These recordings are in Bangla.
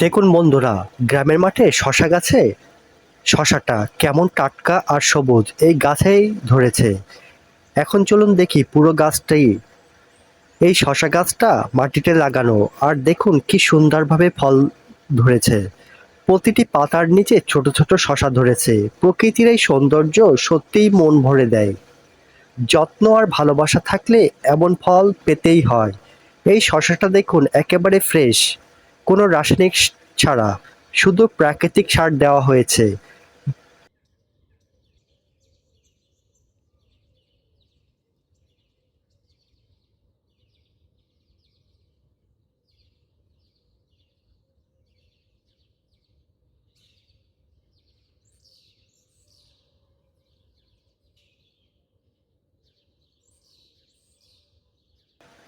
দেখুন বন্ধুরা, গ্রামের মাঠে শশা গাছে শশাটা কেমন টাটকা আর সবুজ এই গাছেই ধরেছে। এখন চলুন দেখি পুরো গাছটি। এই শশা গাছটা মাটিতে লাগানো, আর দেখুন কি সুন্দরভাবে ফল ধরেছে। প্রতিটি পাতার নিচে ছোট ছোট শশা ধরেছে। প্রকৃতির এই সৌন্দর্য সত্যিই মন ভরে দেয়। যত্ন আর ভালোবাসা থাকলে এমন ফল পেতেই হয়। এই শশাটা দেখুন একেবারে ফ্রেশ, কোনো রাসায়নিক ছাড়া, শুধু প্রাকৃতিক সার দেওয়া হয়েছে।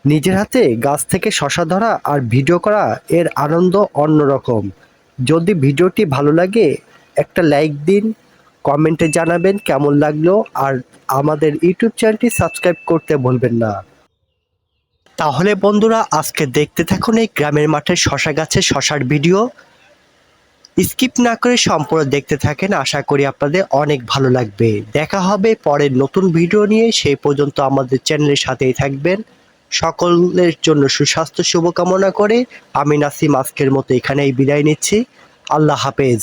নিজের হাতে গাছ থেকে শশা ধরা আর ভিডিও করা, এর আনন্দ অন্যরকম। যদি ভিডিওটি ভালো লাগে একটা লাইক দিন, কমেন্টে জানাবেন কেমন লাগলো, আর আমাদের ইউটিউব চ্যানেলটি সাবস্ক্রাইব করতে ভুলবেন না। তাহলে বন্ধুরা, আজকে দেখতে থাকুন এই গ্রামের মাঠের শশা গাছের শশার ভিডিও। স্কিপ না করে সম্পূর্ণ দেখতে থাকেন, আশা করি আপনাদের অনেক ভালো লাগবে। দেখা হবে পরের নতুন ভিডিও নিয়ে, সেই পর্যন্ত আমাদের চ্যানেলের সাথেই থাকবেন। সকলের জন্য সুস্বাস্থ্য শুভকামনা করে আমি নাসিম আজকের মতো এখানেই বিদায় নিচ্ছি। আল্লাহ হাফেজ।